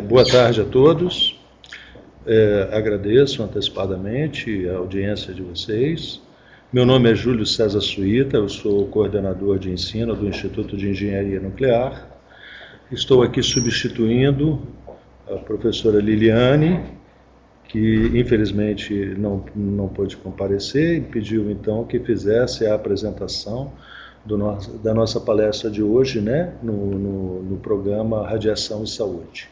Boa tarde a todos. Agradeço antecipadamente a audiência de vocês. Meu nome é Júlio César Suíta, eu sou coordenador de ensino do Instituto de Engenharia Nuclear. Estou aqui substituindo a professora Liliane, que infelizmente não pôde comparecer, e pediu então que fizesse a apresentação da nossa palestra de hoje, né, no programa Radiação e Saúde.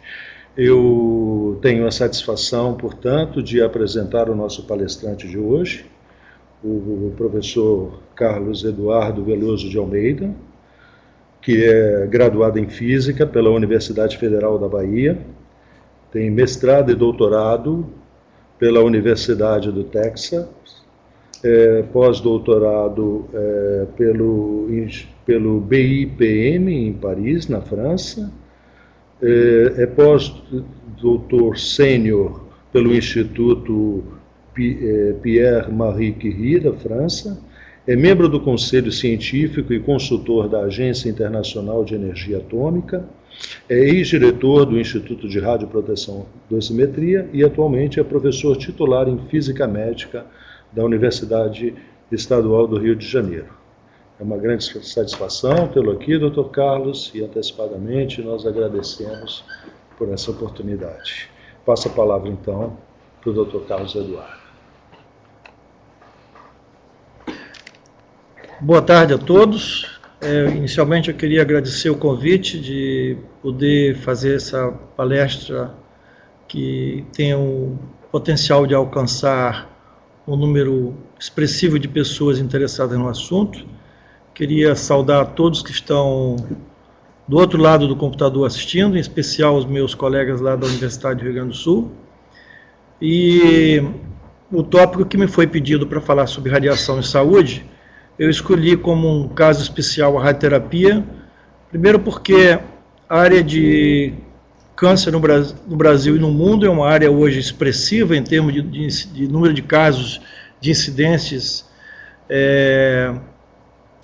Eu tenho a satisfação, portanto, de apresentar o nosso palestrante de hoje, o professor Carlos Eduardo Veloso de Almeida, que é graduado em Física pela Universidade Federal da Bahia, tem mestrado e doutorado pela Universidade do Texas, pós-doutorado pelo BIPM em Paris, na França, pós-doutor sênior pelo Instituto Pierre-Marie Curie, da França, é membro do Conselho Científico e consultor da Agência Internacional de Energia Atômica, é ex-diretor do Instituto de Radioproteção e Dosimetria e atualmente é professor titular em Física Médica da Universidade Estadual do Rio de Janeiro. É uma grande satisfação tê-lo aqui, Dr. Carlos, e antecipadamente nós agradecemos por essa oportunidade. Passo a palavra, então, para o Dr. Carlos Eduardo. Boa tarde a todos. Inicialmente eu queria agradecer o convite de poder fazer essa palestra que tem o potencial de alcançar um número expressivo de pessoas interessadas no assunto. Queria saudar a todos que estão do outro lado do computador assistindo, em especial os meus colegas lá da Universidade do Rio Grande do Sul. E o tópico que me foi pedido para falar sobre radiação e saúde, eu escolhi como um caso especial a radioterapia, primeiro porque a área de câncer no Brasil e no mundo é uma área hoje expressiva em termos de número de casos de incidências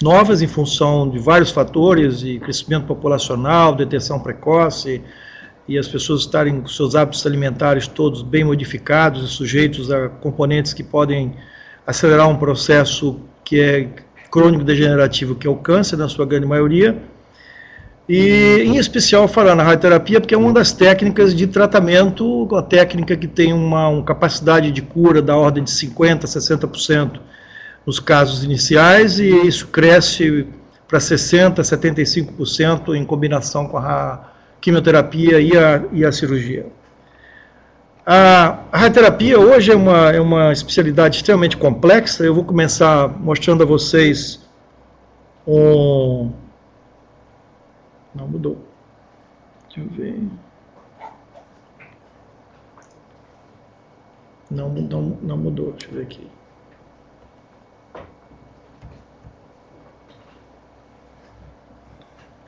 novas em função de vários fatores, e crescimento populacional, detecção precoce, e as pessoas estarem com seus hábitos alimentares todos bem modificados e sujeitos a componentes que podem acelerar um processo que é crônico-degenerativo, que é o câncer, na sua grande maioria, e em especial falar na radioterapia, porque é uma das técnicas de tratamento, uma técnica que tem uma capacidade de cura da ordem de 50%, 60% nos casos iniciais, e isso cresce para 60%, 75% em combinação com a quimioterapia e a cirurgia. A radioterapia hoje é uma especialidade extremamente complexa. Eu vou começar mostrando a vocês Não mudou. Deixa eu ver. Não mudou, deixa eu ver aqui.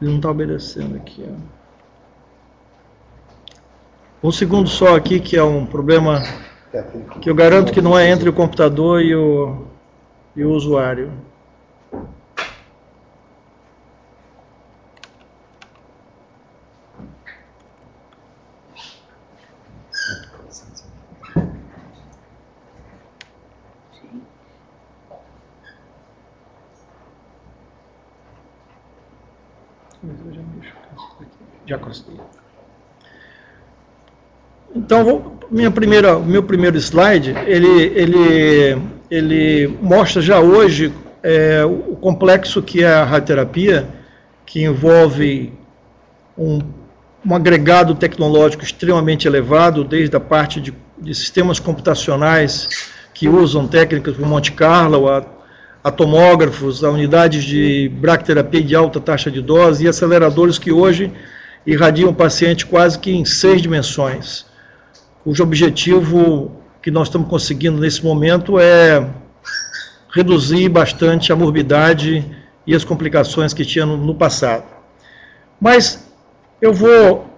Ele não está obedecendo aqui, ó. Um segundo só aqui, que é um problema que eu garanto que não é entre o computador e o usuário. Já consegui. Então, meu primeiro slide, ele mostra já hoje o complexo que é a radioterapia, que envolve um agregado tecnológico extremamente elevado, desde a parte de sistemas computacionais que usam técnicas como Monte Carlo, a tomógrafos, a unidades de bracterapia de alta taxa de dose e aceleradores que hoje irradiam o paciente quase que em 6 dimensões, cujo objetivo que nós estamos conseguindo nesse momento é reduzir bastante a morbidade e as complicações que tinha no passado. Mas eu vou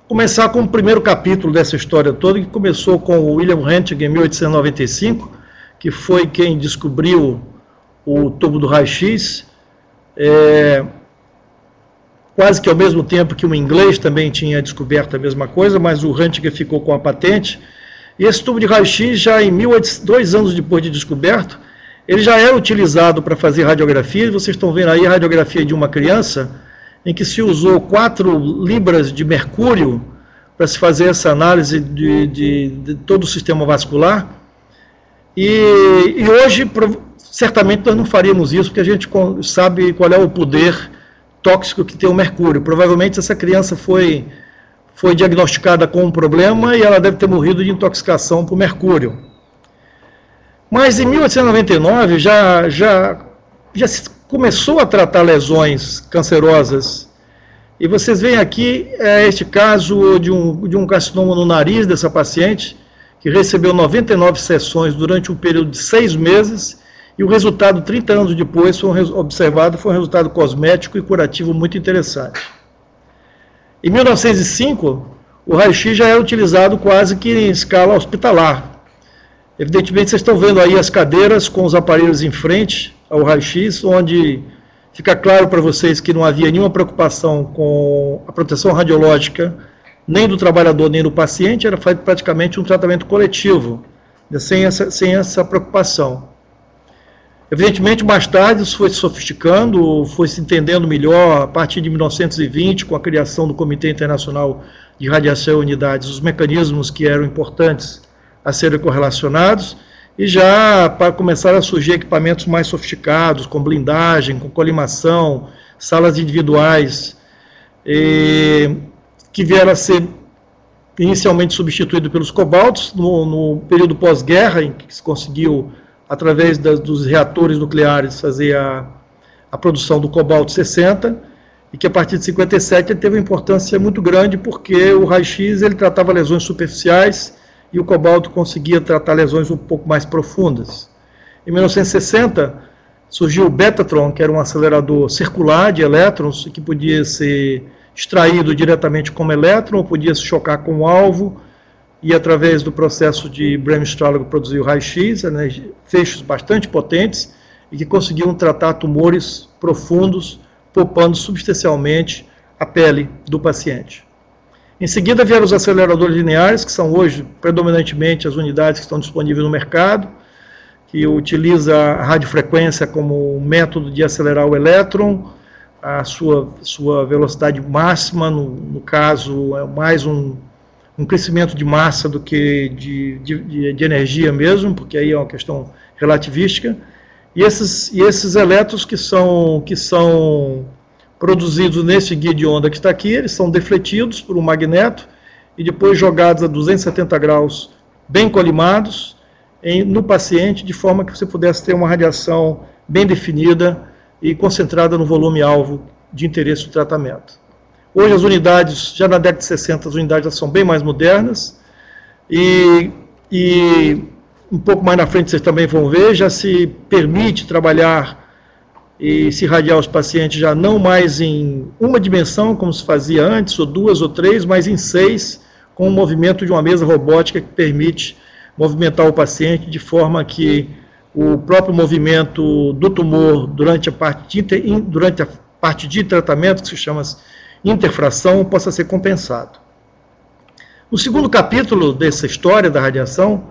começar com o primeiro capítulo dessa história toda, que começou com o William Röntgen em 1895, que foi quem descobriu o tubo do raio-x, quase que ao mesmo tempo que um inglês também tinha descoberto a mesma coisa, mas o Röntgen ficou com a patente. E esse tubo de raio-x, já em 2 anos depois de descoberto, ele já era utilizado para fazer radiografia. Vocês estão vendo aí a radiografia de uma criança, em que se usou 4 libras de mercúrio para se fazer essa análise de todo o sistema vascular. E hoje, certamente, nós não faríamos isso, porque a gente sabe qual é o poder tóxico que tem o mercúrio. Provavelmente essa criança foi diagnosticada com um problema e ela deve ter morrido de intoxicação por mercúrio. Mas em 1899 já se começou a tratar lesões cancerosas. E vocês veem aqui este caso de um carcinoma no nariz dessa paciente, que recebeu 99 sessões durante um período de 6 meses, e o resultado, 30 anos depois, observado, foi um resultado cosmético e curativo muito interessante. Em 1905, o raio-x já era utilizado quase que em escala hospitalar. Evidentemente, vocês estão vendo aí as cadeiras com os aparelhos em frente ao raio-x, onde fica claro para vocês que não havia nenhuma preocupação com a proteção radiológica, nem do trabalhador, nem do paciente. Era praticamente um tratamento coletivo, sem essa preocupação. Evidentemente, mais tarde, isso foi se sofisticando, foi se entendendo melhor a partir de 1920, com a criação do Comitê Internacional de Radiação e Unidades, os mecanismos que eram importantes a serem correlacionados, e já para começar a surgir equipamentos mais sofisticados, com blindagem, com colimação, salas individuais, que vieram a ser inicialmente substituídos pelos cobaltos, no período pós-guerra, em que se conseguiu, através dos reatores nucleares, fazer a produção do cobalto 60, e que a partir de 57 ele teve uma importância muito grande, porque o raio-x ele tratava lesões superficiais, e o cobalto conseguia tratar lesões um pouco mais profundas. Em 1960, surgiu o Betatron, que era um acelerador circular de elétrons, que podia ser extraído diretamente como elétron, ou podia se chocar com o alvo, e através do processo de Bremsstrahlung produzir o raio-x, né, feixes bastante potentes, e que conseguiam tratar tumores profundos, poupando substancialmente a pele do paciente. Em seguida vieram os aceleradores lineares, que são hoje predominantemente as unidades que estão disponíveis no mercado, que utiliza a radiofrequência como método de acelerar o elétron, a sua velocidade máxima, no caso, é mais um crescimento de massa do que de energia mesmo, porque aí é uma questão relativística, e esses elétrons que são produzidos nesse guia de onda que está aqui, eles são defletidos por um magneto e depois jogados a 270 graus, bem colimados, no paciente, de forma que você pudesse ter uma radiação bem definida e concentrada no volume-alvo de interesse do tratamento. Hoje as unidades, já na década de 60, as unidades já são bem mais modernas, e um pouco mais na frente vocês também vão ver, já se permite trabalhar e se irradiar os pacientes já não mais em uma dimensão, como se fazia antes, ou 2 ou 3, mas em 6, com o movimento de uma mesa robótica que permite movimentar o paciente de forma que o próprio movimento do tumor durante a parte de tratamento, que se chama interfração, possa ser compensado. O segundo capítulo dessa história da radiação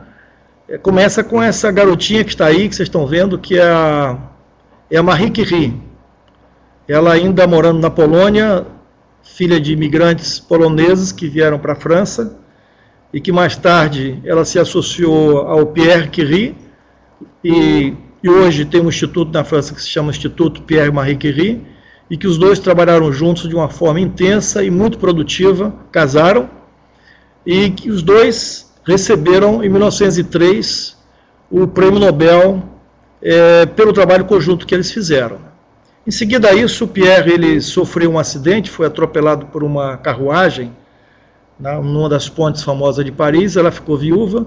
começa com essa garotinha que está aí, que vocês estão vendo, que é a Marie Curie. Ela ainda morando na Polônia, filha de imigrantes poloneses que vieram para a França, e que mais tarde ela se associou ao Pierre Curie, e hoje tem um instituto na França que se chama Instituto Pierre-Marie Curie, e que os dois trabalharam juntos de uma forma intensa e muito produtiva, casaram, e que os dois receberam em 1903 o Prêmio Nobel pelo trabalho conjunto que eles fizeram. Em seguida a isso, o Pierre ele sofreu um acidente, foi atropelado por uma carruagem, numa das pontes famosas de Paris. Ela ficou viúva,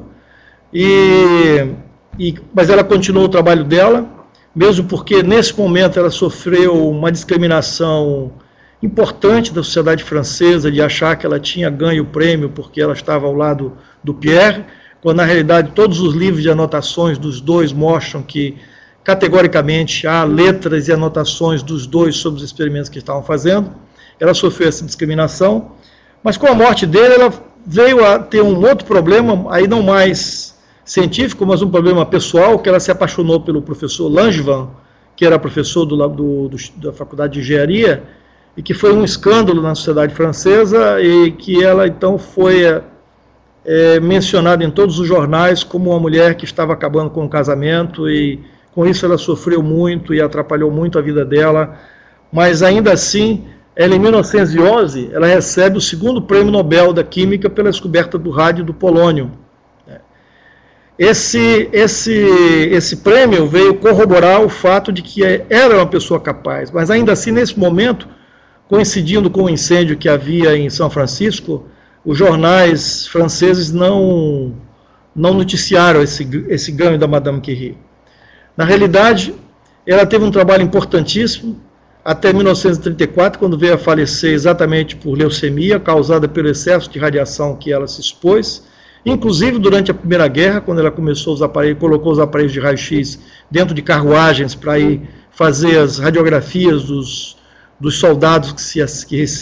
mas ela continuou o trabalho dela, mesmo porque nesse momento ela sofreu uma discriminação importante da sociedade francesa, de achar que ela tinha ganho o prêmio porque ela estava ao lado do Pierre, quando na realidade todos os livros de anotações dos dois mostram que categoricamente a letras e anotações dos dois sobre os experimentos que estavam fazendo. Ela sofreu essa discriminação, mas com a morte dele, ela veio a ter um outro problema, aí não mais científico, mas um problema pessoal, que ela se apaixonou pelo professor Langevin, que era professor da Faculdade de Engenharia, e que foi um escândalo na sociedade francesa, e que ela então foi mencionada em todos os jornais como uma mulher que estava acabando com o casamento, e com isso ela sofreu muito e atrapalhou muito a vida dela, mas ainda assim, ela em 1911, ela recebe o segundo prêmio Nobel da Química pela descoberta do rádio do polônio. Esse prêmio veio corroborar o fato de que era uma pessoa capaz, mas ainda assim, nesse momento, coincidindo com o incêndio que havia em São Francisco, os jornais franceses não noticiaram esse ganho da Madame Curie. Na realidade, ela teve um trabalho importantíssimo até 1934, quando veio a falecer exatamente por leucemia, causada pelo excesso de radiação que ela se expôs. Inclusive, durante a Primeira Guerra, quando ela começou colocou os aparelhos de raio-x dentro de carruagens para ir fazer as radiografias dos soldados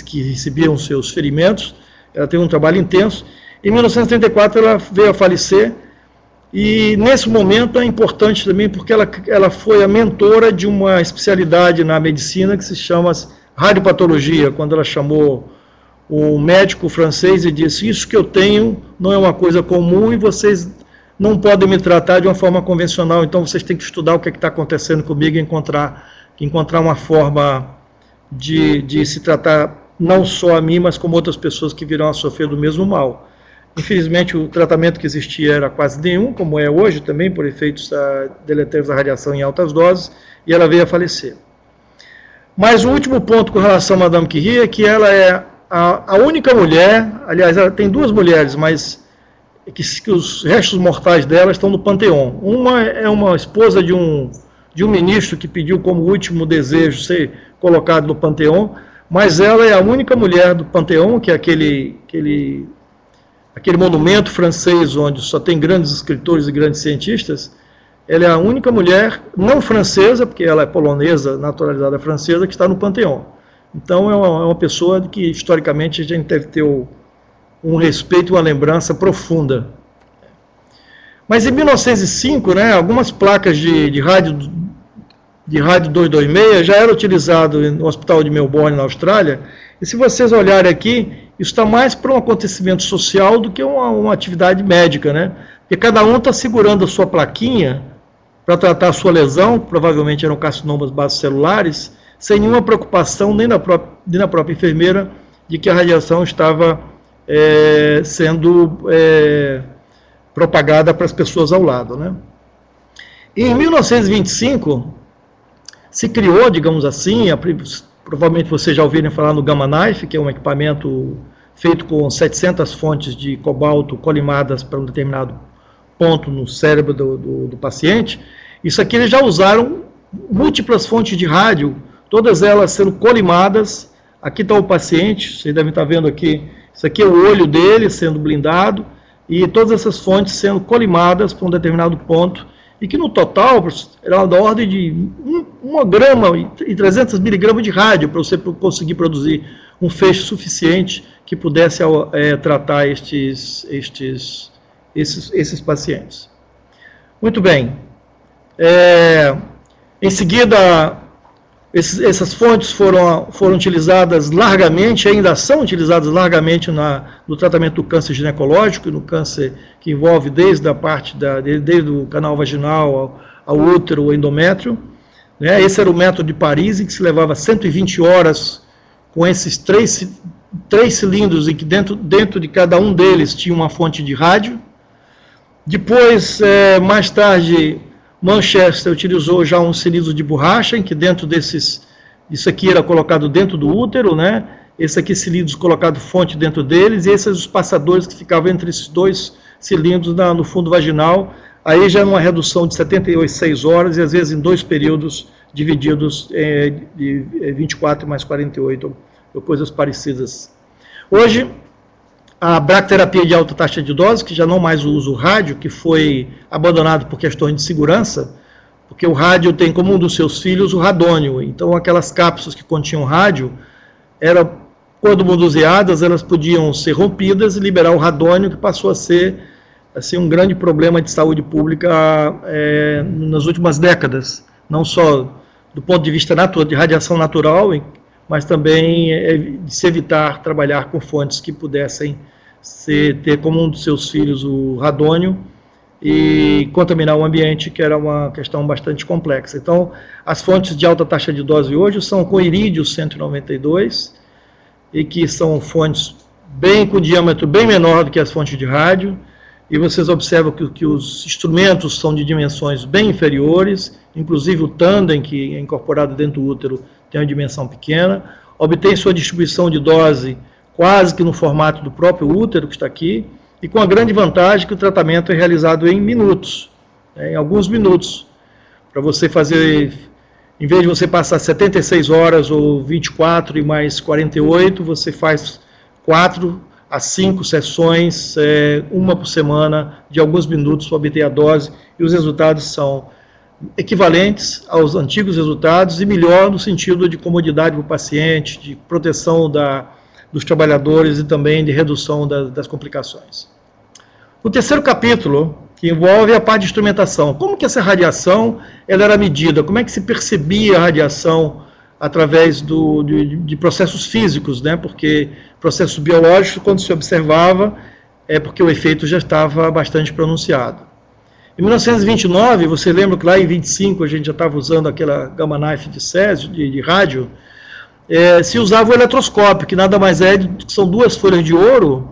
que recebiam seus ferimentos. Ela teve um trabalho intenso. Em 1934, ela veio a falecer, e nesse momento é importante também porque ela foi a mentora de uma especialidade na medicina que se chama radiopatologia, quando ela chamou o médico francês e disse: isso que eu tenho não é uma coisa comum e vocês não podem me tratar de uma forma convencional, então vocês têm que estudar o que está acontecendo comigo e encontrar uma forma de se tratar não só a mim, mas como outras pessoas que virão a sofrer do mesmo mal. Infelizmente, o tratamento que existia era quase nenhum, como é hoje também, por efeitos deletérios da radiação em altas doses, e ela veio a falecer. Mas o último ponto com relação a Madame Curie é que ela é a única mulher, aliás, ela tem duas mulheres, mas que os restos mortais dela estão no Panteão. Uma é uma esposa de um ministro que pediu como último desejo ser colocado no Panteão, mas ela é a única mulher do Panteão, que é aquele monumento francês onde só tem grandes escritores e grandes cientistas. Ela é a única mulher não francesa, porque ela é polonesa, naturalizada francesa, que está no Panteão. Então é uma pessoa que historicamente a gente deve ter um respeito e uma lembrança profunda. Mas em 1905, algumas placas de rádio 226 já eram utilizadas no Hospital de Melbourne, na Austrália, e se vocês olharem aqui, isso está mais para um acontecimento social do que uma atividade médica, Porque cada um está segurando a sua plaquinha para tratar a sua lesão, provavelmente eram carcinomas basocelulares, sem nenhuma preocupação nem na própria enfermeira de que a radiação estava sendo propagada para as pessoas ao lado, E em 1925 se criou, digamos assim, provavelmente vocês já ouviram falar no Gamma Knife, que é um equipamento feito com 700 fontes de cobalto colimadas para um determinado ponto no cérebro do paciente. Isso aqui eles já usaram múltiplas fontes de rádio, todas elas sendo colimadas. Aqui está o paciente, vocês devem estar vendo aqui, isso aqui é o olho dele sendo blindado, e todas essas fontes sendo colimadas para um determinado ponto, e que no total era da ordem de 1 grama e 300 miligramas de rádio para você conseguir produzir um feixe suficiente que pudesse tratar esses pacientes. Muito bem. Em seguida, essas fontes foram utilizadas largamente, ainda são utilizadas largamente no tratamento do câncer ginecológico, no câncer que envolve desde o canal vaginal ao útero, ao endométrio. Esse era o método de Paris, em que se levava 120 horas com esses três cilindros, em que dentro de cada um deles tinha uma fonte de rádio. Depois, mais tarde, Manchester utilizou já um cilindro de borracha, em que dentro isso aqui era colocado dentro do útero, Esse aqui, cilindros colocados fonte dentro deles, e esses os passadores que ficavam entre esses dois cilindros no fundo vaginal. Aí já uma redução de 76 horas, e às vezes em 2 períodos divididos de 24 mais 48, ou coisas parecidas. Hoje, a bracterapia de alta taxa de dose, que já não mais usa o rádio, que foi abandonado por questões de segurança, porque o rádio tem como um dos seus filhos o radônio. Então, aquelas cápsulas que continham rádio, quando manuseadas, elas podiam ser rompidas e liberar o radônio, que passou a ser assim, um grande problema de saúde pública nas últimas décadas, não só do ponto de vista de radiação natural, mas também de se evitar trabalhar com fontes que pudessem ter como um dos seus filhos o radônio e contaminar o ambiente, que era uma questão bastante complexa. Então, as fontes de alta taxa de dose hoje são com irídio 192, e que são fontes com diâmetro bem menor do que as fontes de rádio, e vocês observam que os instrumentos são de dimensões bem inferiores, inclusive o tandem, que é incorporado dentro do útero, tem uma dimensão pequena, obtém sua distribuição de dose quase que no formato do próprio útero, que está aqui, e com a grande vantagem que o tratamento é realizado em minutos, em alguns minutos, para você fazer, em vez de você passar 76 horas ou 24 e mais 48, você faz 4 a 5 sessões, uma por semana, de alguns minutos para obter a dose, e os resultados são equivalentes aos antigos resultados e melhor no sentido de comodidade para o paciente, de proteção dos trabalhadores e também de redução das complicações. O terceiro capítulo, que envolve a parte de instrumentação. Como que essa radiação ela era medida? Como é que se percebia a radiação através de processos físicos, né? Porque processos biológicos, quando se observava, é porque o efeito já estava bastante pronunciado. Em 1929, você lembra que lá em 25 a gente já estava usando aquela gamma knife de césio, de rádio, se usava o eletroscópio, que nada mais são duas folhas de ouro,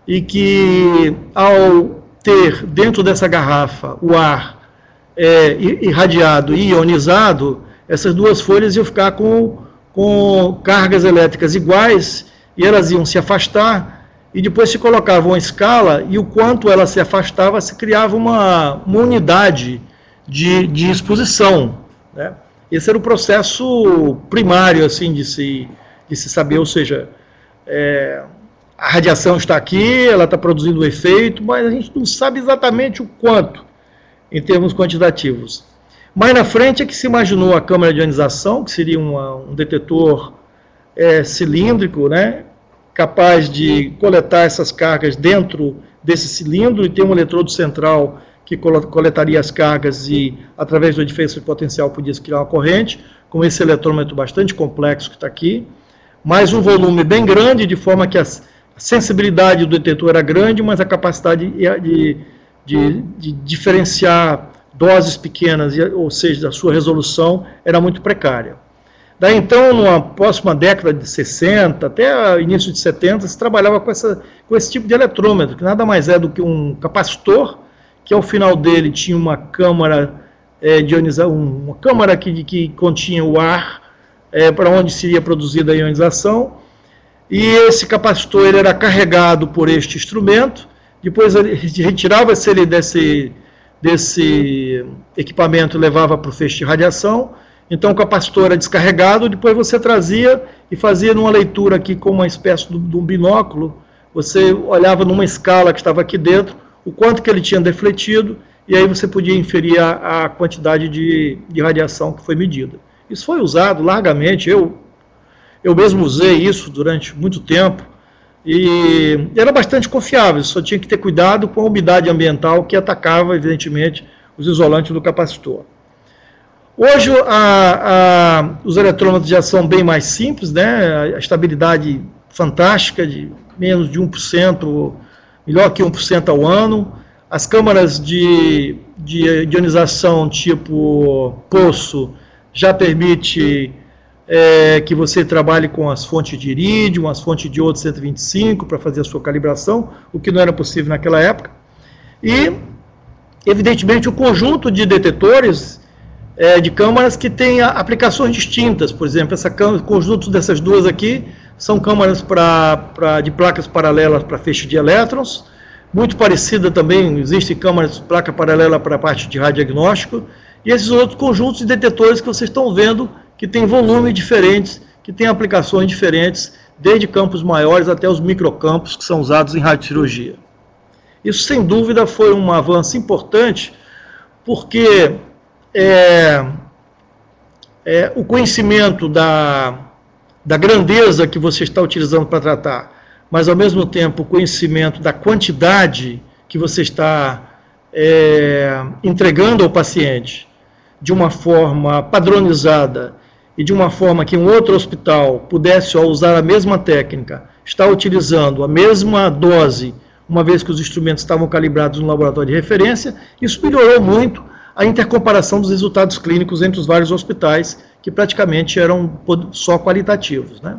e que ao ter dentro dessa garrafa o ar irradiado e ionizado, essas duas folhas iam ficar com cargas elétricas iguais, e elas iam se afastar, e depois se colocava uma escala, e o quanto ela se afastava, se criava uma unidade de exposição, né? Esse era o processo primário, assim, de se saber, ou seja, a radiação está aqui, ela está produzindo um efeito, mas a gente não sabe exatamente o quanto, em termos quantitativos. Mais na frente é que se imaginou a câmara de ionização, que seria um detetor cilíndrico, né, capaz de coletar essas cargas dentro desse cilindro e ter um eletrodo central que coletaria as cargas e, através do edifício de potencial, podia criar uma corrente, com esse eletrômetro bastante complexo que está aqui, mais um volume bem grande, de forma que a sensibilidade do detetor era grande, mas a capacidade de diferenciar doses pequenas, ou seja, a sua resolução era muito precária. Daí então, na próxima década de 60, até início de 70, se trabalhava com esse tipo de eletrômetro, que nada mais é do que um capacitor, que ao final dele tinha uma câmara de ionização, uma câmara que continha o ar para onde seria produzida a ionização, e esse capacitor ele era carregado por este instrumento, depois retirava-se ele desse equipamento e levava para o feixe de radiação. Então o capacitor era descarregado, depois você trazia e fazia numa leitura aqui com uma espécie de um binóculo, você olhava numa escala que estava aqui dentro, o quanto que ele tinha defletido, e aí você podia inferir a quantidade de radiação que foi medida. Isso foi usado largamente, eu mesmo usei isso durante muito tempo, e era bastante confiável, só tinha que ter cuidado com a umidade ambiental que atacava, evidentemente, os isolantes do capacitor. Hoje, os eletrômetros já são bem mais simples, né? A estabilidade fantástica, de menos de 1%, melhor que 1% ao ano. As câmaras de ionização tipo poço já permite que você trabalhe com as fontes de irídio, as fontes de iodo 125 para fazer a sua calibração, o que não era possível naquela época. E, evidentemente, o conjunto de detetores de câmaras que têm aplicações distintas. Por exemplo, o conjunto dessas duas aqui são câmaras de placas paralelas para feixe de elétrons, muito parecida também, existem câmaras de placa paralela para a parte de radiodiagnóstico, e esses outros conjuntos de detetores que vocês estão vendo, que têm volumes diferentes, que têm aplicações diferentes, desde campos maiores até os microcampos que são usados em radiocirurgia. Isso, sem dúvida, foi um avanço importante, porque o conhecimento da grandeza que você está utilizando para tratar, mas ao mesmo tempo o conhecimento da quantidade que você está entregando ao paciente de uma forma padronizada e de uma forma que um outro hospital pudesse, ao usar a mesma técnica, estar utilizando a mesma dose, uma vez que os instrumentos estavam calibrados no laboratório de referência, isso melhorou muito a intercomparação dos resultados clínicos entre os vários hospitais, que praticamente eram só qualitativos, né?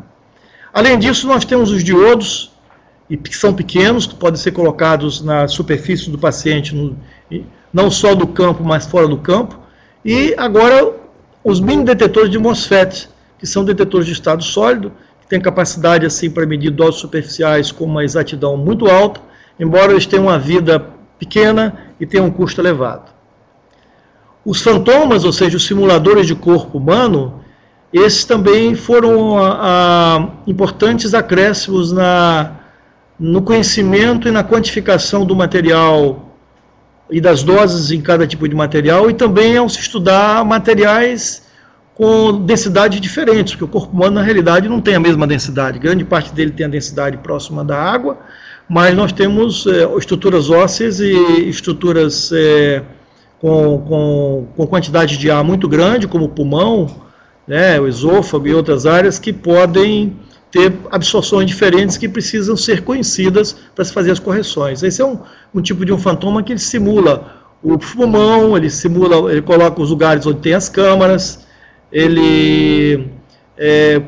Além disso, nós temos os diodos, que são pequenos, que podem ser colocados na superfície do paciente, não só do campo, mas fora do campo. E agora, os mini detetores de MOSFET, que são detetores de estado sólido, que têm capacidade assim, para medir doses superficiais com uma exatidão muito alta, embora eles tenham uma vida pequena e tenham um custo elevado. Os fantomas, ou seja, os simuladores de corpo humano, esses também foram importantes acréscimos no conhecimento e na quantificação do material e das doses em cada tipo de material, e também ao se estudar materiais com densidades diferentes, porque o corpo humano, na realidade, não tem a mesma densidade. Grande parte dele tem a densidade próxima da água, mas nós temos estruturas ósseas e estruturas com quantidade de ar muito grande, como o pulmão, né, o esôfago e outras áreas, que podem ter absorções diferentes que precisam ser conhecidas para se fazer as correções. Esse é um tipo de um fantoma que ele simula o pulmão, ele coloca os lugares onde tem as câmaras, ele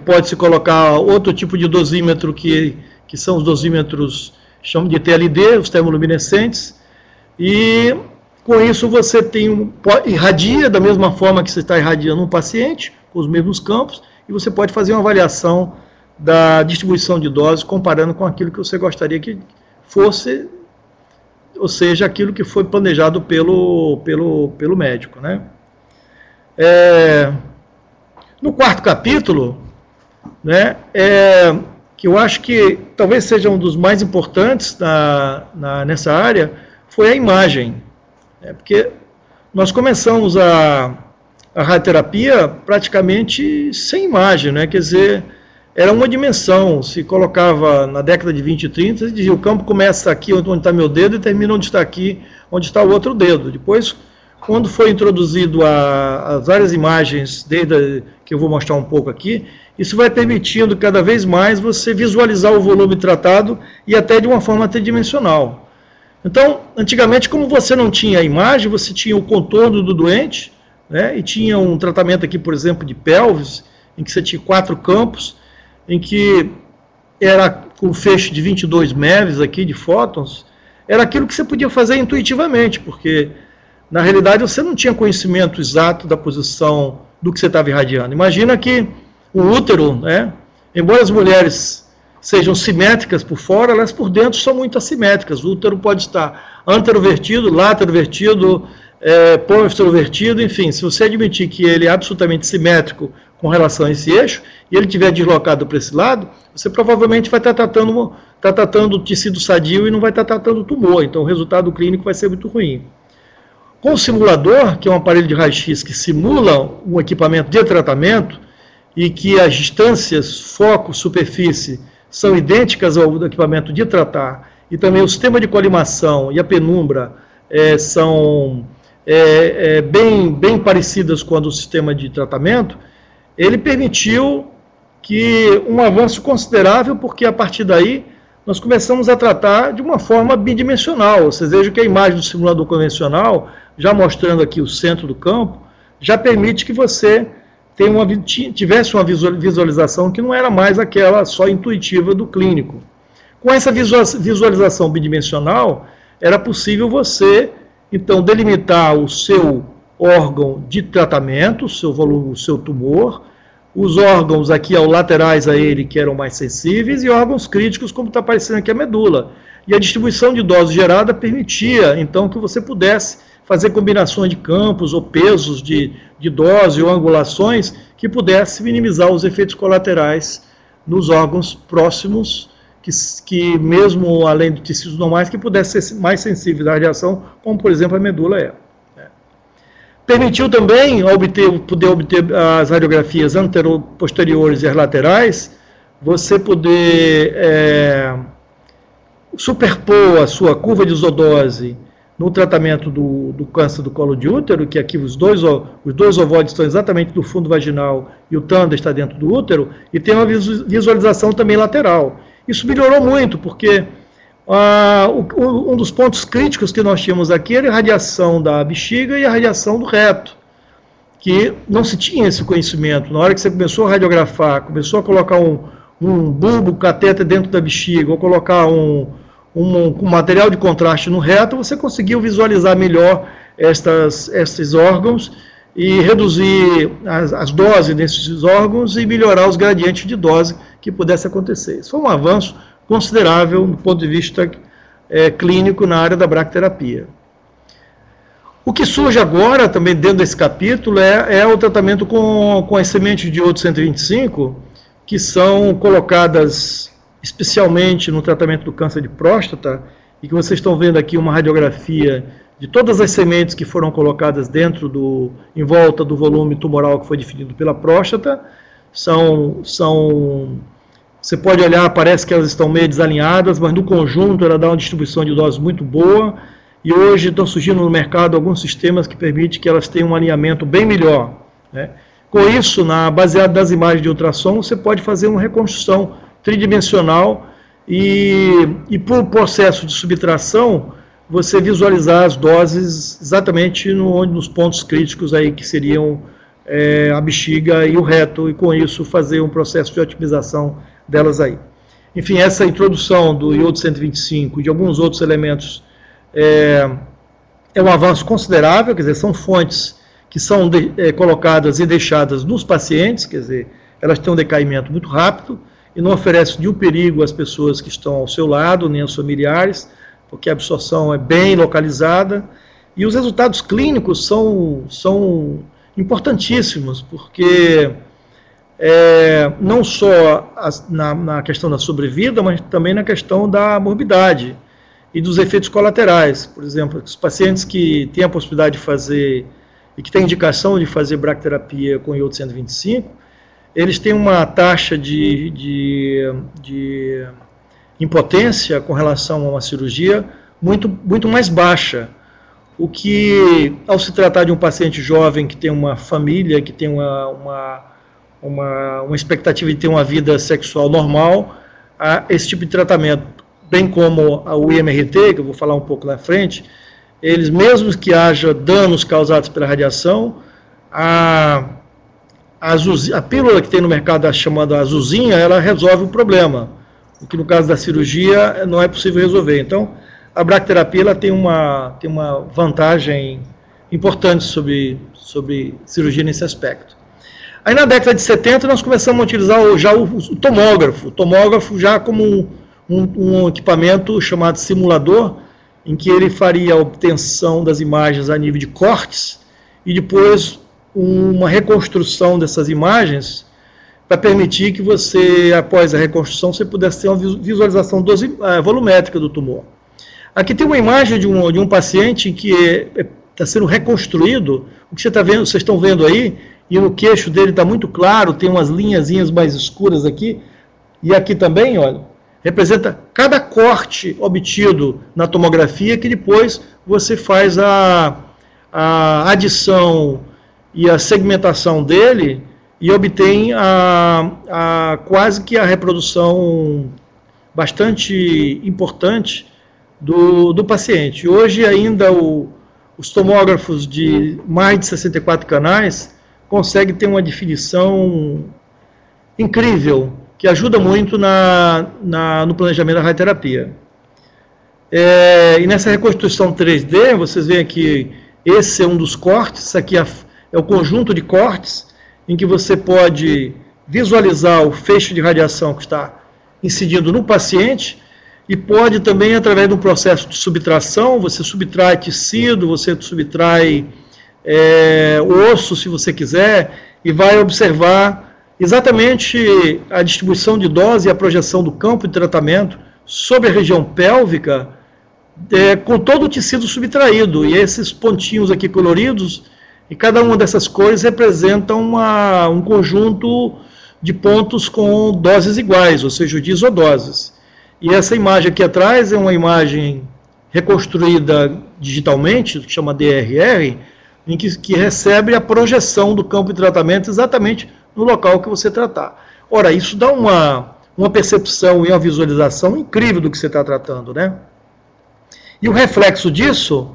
pode-se colocar outro tipo de dosímetro, que são os dosímetros, chamam de TLD, os termoluminescentes, e com isso você irradia da mesma forma que você está irradiando um paciente, com os mesmos campos, e você pode fazer uma avaliação da distribuição de doses, comparando com aquilo que você gostaria que fosse, ou seja, aquilo que foi planejado pelo médico, né? No quarto capítulo, né, que eu acho que talvez seja um dos mais importantes nessa área, foi a imagem. Porque nós começamos a radioterapia praticamente sem imagem, né? Quer dizer, era uma dimensão, se colocava na década de 20 e 30, e dizia, o campo começa aqui onde está meu dedo e termina onde está aqui, onde está o outro dedo. Depois, quando foi introduzido as várias imagens, desde que eu vou mostrar um pouco aqui, isso vai permitindo cada vez mais você visualizar o volume tratado e até de uma forma tridimensional. Então, antigamente, como você não tinha a imagem, você tinha o contorno do doente, né, e tinha um tratamento aqui, por exemplo, de pelvis, em que você tinha 4 campos, em que era com feixe de 22 MeVs aqui, de fótons, era aquilo que você podia fazer intuitivamente, porque, na realidade, você não tinha conhecimento exato da posição do que você estava irradiando. Imagina que o útero, né, embora as mulheres sejam simétricas por fora, elas por dentro são muito assimétricas. O útero pode estar anterovertido, laterovertido, pós-extrovertido, enfim, se você admitir que ele é absolutamente simétrico com relação a esse eixo, e ele estiver deslocado para esse lado, você provavelmente vai estar tratando o tecido sadio e não vai estar tratando o tumor, então o resultado clínico vai ser muito ruim. Com o simulador, que é um aparelho de raio-x que simula um equipamento de tratamento, e que as distâncias foco-superfície são idênticas ao equipamento de tratar, e também o sistema de colimação e a penumbra são bem parecidas com o sistema de tratamento, ele permitiu que um avanço considerável, porque a partir daí nós começamos a tratar de uma forma bidimensional. Vocês vejam que a imagem do simulador convencional, já mostrando aqui o centro do campo, já permite que você tivesse uma visualização que não era mais aquela só intuitiva do clínico. Com essa visualização bidimensional, era possível você, então, delimitar o seu órgão de tratamento, o seu volume, o seu tumor, os órgãos aqui ao laterais a ele, que eram mais sensíveis, e órgãos críticos, como está aparecendo aqui a medula. E a distribuição de dose gerada permitia, então, que você pudesse fazer combinações de campos ou pesos de dose ou angulações que pudesse minimizar os efeitos colaterais nos órgãos próximos, que mesmo além de tecidos normais, que pudessem ser mais sensíveis à radiação, como por exemplo a medula é. Permitiu também poder obter as radiografias posteriores e as laterais, você poder superpor a sua curva de isodose no tratamento do câncer do colo de útero, que aqui os dois ovoides estão exatamente no fundo vaginal e o tanda está dentro do útero, e tem uma visualização também lateral. Isso melhorou muito, porque um dos pontos críticos que nós tínhamos aqui era a radiação da bexiga e a radiação do reto, que não se tinha esse conhecimento. Na hora que você começou a radiografar, começou a colocar um bulbo catéter dentro da bexiga, ou colocar um material de contraste no reto, você conseguiu visualizar melhor estes órgãos e reduzir as doses desses órgãos e melhorar os gradientes de dose que pudesse acontecer. Isso foi um avanço considerável do ponto de vista clínico na área da bracterapia. O que surge agora, também dentro desse capítulo, é o tratamento com as sementes de iodo 125, que são colocadas especialmente no tratamento do câncer de próstata, e que vocês estão vendo aqui uma radiografia de todas as sementes que foram colocadas em volta do volume tumoral que foi definido pela próstata. Você pode olhar, parece que elas estão meio desalinhadas, mas no conjunto ela dá uma distribuição de doses muito boa, e hoje estão surgindo no mercado alguns sistemas que permitem que elas tenham um alinhamento bem melhor, né? Com isso, baseado nas imagens de ultrassom, você pode fazer uma reconstrução tridimensional e por processo de subtração, você visualizar as doses exatamente nos pontos críticos aí, que seriam a bexiga e o reto, e com isso fazer um processo de otimização delas aí. Enfim, essa introdução do iodo 125 e de alguns outros elementos é um avanço considerável, quer dizer, são fontes que são colocadas e deixadas nos pacientes, quer dizer, elas têm um decaimento muito rápido e não oferecem nenhum perigo às pessoas que estão ao seu lado, nem aos familiares, porque a absorção é bem localizada, e os resultados clínicos são importantíssimos, porque não só na questão da sobrevida, mas também na questão da morbidade e dos efeitos colaterais. Por exemplo, os pacientes que têm a possibilidade de fazer e que têm indicação de fazer bracterapia com iodo 125, eles têm uma taxa de impotência com relação a uma cirurgia muito mais baixa, o que, ao se tratar de um paciente jovem que tem uma família, que tem uma expectativa de ter uma vida sexual normal, esse tipo de tratamento, bem como o IMRT, que eu vou falar um pouco na frente, eles, mesmo que haja danos causados pela radiação, a pílula que tem no mercado, chamada azulzinha, ela resolve o problema, o que no caso da cirurgia não é possível resolver. Então, a bracterapia ela tem uma vantagem importante sobre cirurgia nesse aspecto. Aí na década de 70 nós começamos a utilizar já o tomógrafo já como um equipamento chamado simulador, em que ele faria a obtenção das imagens a nível de cortes e depois uma reconstrução dessas imagens para permitir que você, após a reconstrução, você pudesse ter uma visualização volumétrica do tumor. Aqui tem uma imagem de um paciente que está sendo reconstruído. O que vocês estão vendo aí, e no queixo dele está muito claro, tem umas linhazinhas mais escuras aqui, e aqui também, olha, representa cada corte obtido na tomografia, que depois você faz a adição e a segmentação dele e obtém quase que a reprodução bastante importante do paciente. Hoje ainda os tomógrafos de mais de 64 canais conseguem ter uma definição incrível, que ajuda muito no planejamento da radioterapia. E nessa reconstrução 3D, vocês veem aqui, esse é um dos cortes, isso aqui é o conjunto de cortes, em que você pode visualizar o feixe de radiação que está incidindo no paciente, e pode também, através de um processo de subtração, você subtrai tecido, você subtrai o osso, se você quiser, e vai observar exatamente a distribuição de dose e a projeção do campo de tratamento sobre a região pélvica, com todo o tecido subtraído. E esses pontinhos aqui coloridos E cada uma dessas cores representa um conjunto de pontos com doses iguais, ou seja, de isodoses. E essa imagem aqui atrás é uma imagem reconstruída digitalmente, que chama DRR, em que recebe a projeção do campo de tratamento exatamente no local que você tratar. Ora, isso dá uma percepção e uma visualização incrível do que você está tratando, né? E o reflexo disso,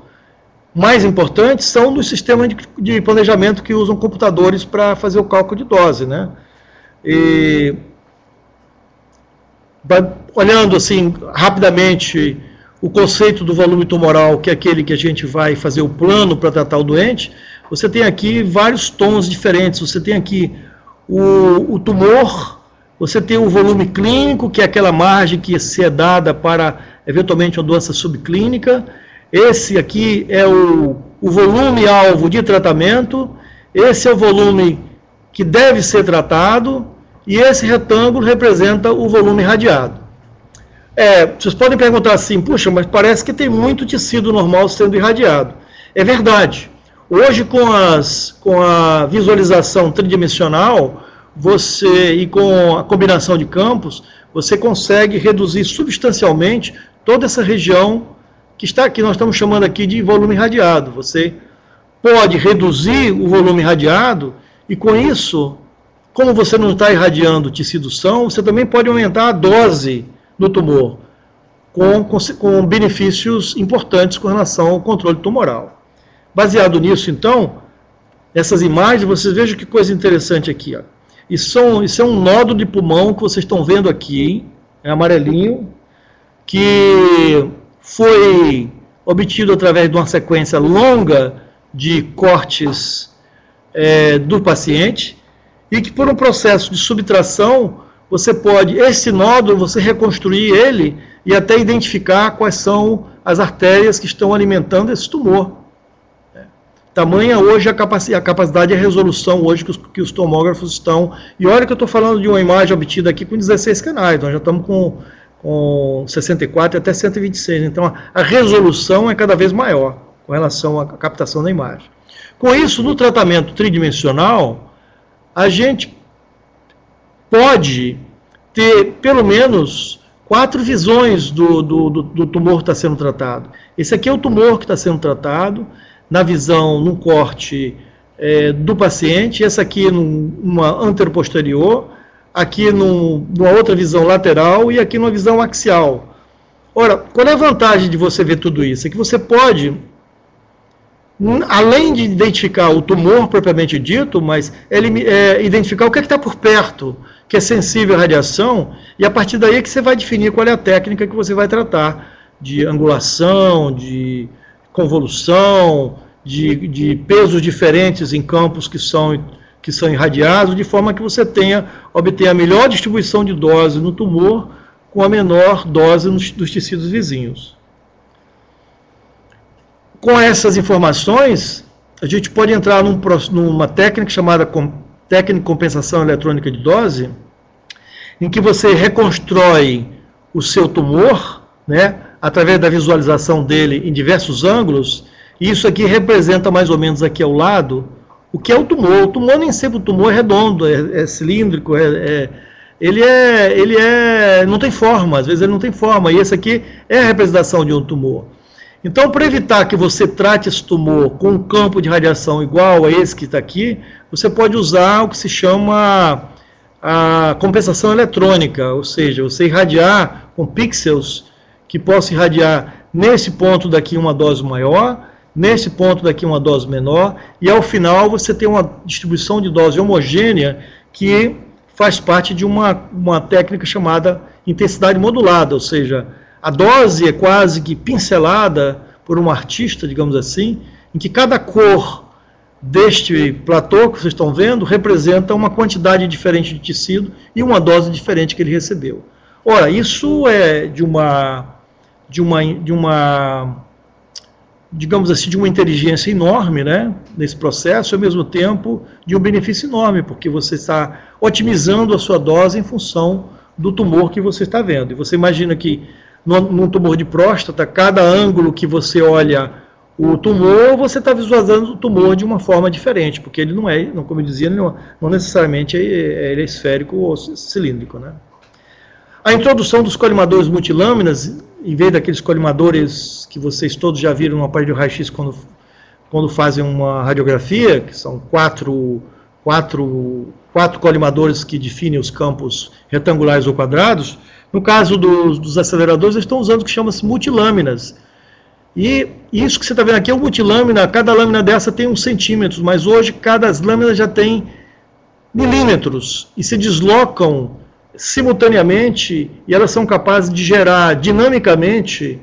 mais importante, são dos sistemas de planejamento que usam computadores para fazer o cálculo de dose, né? E, olhando assim rapidamente o conceito do volume tumoral, que é aquele que a gente vai fazer o plano para tratar o doente, você tem aqui vários tons diferentes. Você tem aqui o tumor, você tem o volume clínico, que é aquela margem que se é dada para, eventualmente, uma doença subclínica. Esse aqui é o volume-alvo de tratamento, esse é o volume que deve ser tratado, e esse retângulo representa o volume irradiado. Vocês podem perguntar assim, puxa, mas parece que tem muito tecido normal sendo irradiado. É verdade. Hoje, com a visualização tridimensional, e com a combinação de campos, você consegue reduzir substancialmente toda essa região que nós estamos chamando aqui de volume irradiado. Você pode reduzir o volume irradiado e, com isso, como você não está irradiando tecido são, você também pode aumentar a dose do tumor, com benefícios importantes com relação ao controle tumoral. Baseado nisso, então, essas imagens, vocês vejam que coisa interessante aqui. Ó. Isso é um nódulo de pulmão que vocês estão vendo aqui, é amarelinho, que foi obtido através de uma sequência longa de cortes do paciente, e que por um processo de subtração, esse nódulo, você reconstruir ele e até identificar quais são as artérias que estão alimentando esse tumor. Tamanha hoje a capacidade e a resolução hoje que os tomógrafos estão. E olha que eu estou falando de uma imagem obtida aqui com 16 canais, nós já estamos com 64 e até 126. Então a resolução é cada vez maior com relação à captação da imagem. Com isso, no tratamento tridimensional, a gente pode ter pelo menos 4 visões do tumor que está sendo tratado. Esse aqui é o tumor que está sendo tratado, na visão, num corte do paciente, essa aqui numa anteroposterior, aqui numa outra visão lateral e aqui numa visão axial. Ora, qual é a vantagem de você ver tudo isso? É que você pode, além de identificar o tumor propriamente dito, mas identificar o que está por perto, que é sensível à radiação, e a partir daí é que você vai definir qual é a técnica que você vai tratar, de angulação, de convolução, de pesos diferentes em campos que são irradiados, de forma que você obtenha a melhor distribuição de dose no tumor com a menor dose dos tecidos vizinhos. Com essas informações, a gente pode entrar numa técnica chamada técnica de compensação eletrônica de dose, em que você reconstrói o seu tumor, né, através da visualização dele em diversos ângulos, e isso aqui representa mais ou menos aqui ao lado o que é o tumor. O tumor nem sempre é redondo, é cilíndrico, ele não tem forma, às vezes ele não tem forma, e esse aqui é a representação de um tumor. Então, para evitar que você trate esse tumor com um campo de radiação igual a esse que está aqui, você pode usar o que se chama a compensação eletrônica, ou seja, você irradiar com pixels que possam irradiar nesse ponto daqui uma dose maior, nesse ponto daqui uma dose menor, e ao final você tem uma distribuição de dose homogênea que faz parte de uma técnica chamada intensidade modulada, ou seja, a dose é quase que pincelada por um artista, digamos assim, em que cada cor deste platô que vocês estão vendo representa uma quantidade diferente de tecido e uma dose diferente que ele recebeu. Ora, isso é digamos assim, de uma inteligência enorme, né, nesse processo, e ao mesmo tempo de um benefício enorme, porque você está otimizando a sua dose em função do tumor que você está vendo. E você imagina que num tumor de próstata, cada ângulo que você olha o tumor, você está visualizando o tumor de uma forma diferente, porque ele não é, como eu dizia, não necessariamente ele é esférico ou cilíndrico, né? A introdução dos colimadores multilâminas, em vez daqueles colimadores que vocês todos já viram no aparelho de raio-x quando fazem uma radiografia, que são quatro colimadores que definem os campos retangulares ou quadrados, no caso dos aceleradores, eles estão usando o que chama-se multilâminas. E isso que você está vendo aqui é um multilâmina, cada lâmina dessa tem 1 centímetro, mas hoje cada lâmina já tem milímetros, e se deslocam simultaneamente, e elas são capazes de gerar dinamicamente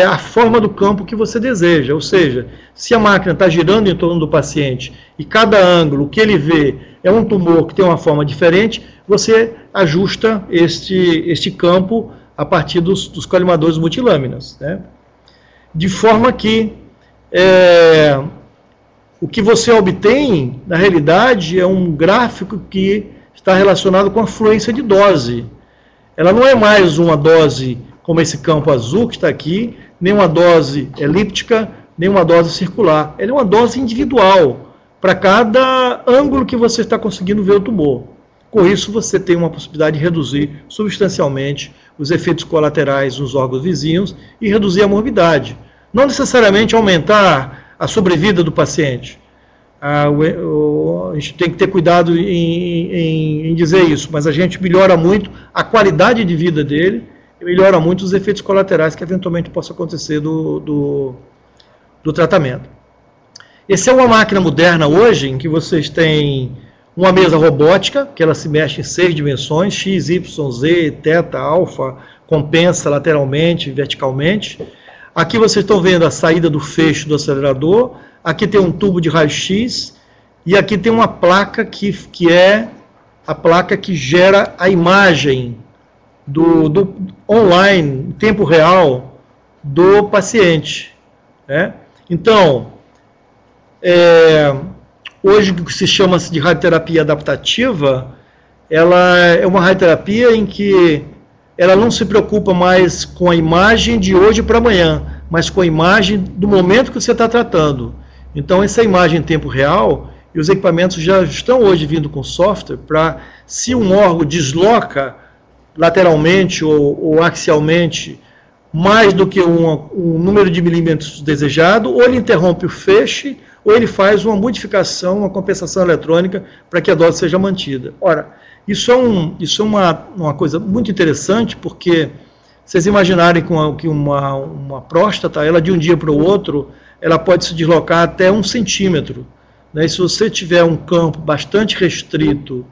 a forma do campo que você deseja. Ou seja, se a máquina está girando em torno do paciente, e cada ângulo que ele vê é um tumor que tem uma forma diferente, você ajusta este campo a partir dos colimadores multilâminas, né? De forma que o que você obtém, na realidade, é um gráfico que está relacionado com a fluência de dose. Ela não é mais uma dose como esse campo azul que está aqui, nem uma dose elíptica, nem uma dose circular. Ela é uma dose individual para cada ângulo que você está conseguindo ver o tumor. Com isso, você tem uma possibilidade de reduzir substancialmente os efeitos colaterais nos órgãos vizinhos e reduzir a morbidade. Não necessariamente aumentar a sobrevida do paciente. A gente tem que ter cuidado em dizer isso, mas a gente melhora muito a qualidade de vida dele e melhora muito os efeitos colaterais que eventualmente possam acontecer do tratamento. Essa é uma máquina moderna hoje, em que vocês têm uma mesa robótica, que ela se mexe em 6 dimensões, X, Y, Z, teta, alfa, compensa lateralmente, verticalmente. Aqui vocês estão vendo a saída do fecho do acelerador, aqui tem um tubo de raio-x, e aqui tem uma placa que é a placa que gera a imagem do online, em tempo real, do paciente, né? Então, hoje o que se chama de radioterapia adaptativa, ela é uma radioterapia em que ela não se preocupa mais com a imagem de hoje para amanhã, mas com a imagem do momento que você está tratando. Então, essa imagem em tempo real, e os equipamentos já estão hoje vindo com software para, se um órgão desloca lateralmente ou axialmente mais do que um número de milímetros desejado, ou ele interrompe o feixe, ou ele faz uma modificação, uma compensação eletrônica para que a dose seja mantida. Ora, isso é uma coisa muito interessante, porque vocês imaginarem que uma próstata, ela de um dia para o outro, ela pode se deslocar até 1 centímetro. Né? E se você tiver um campo bastante restrito,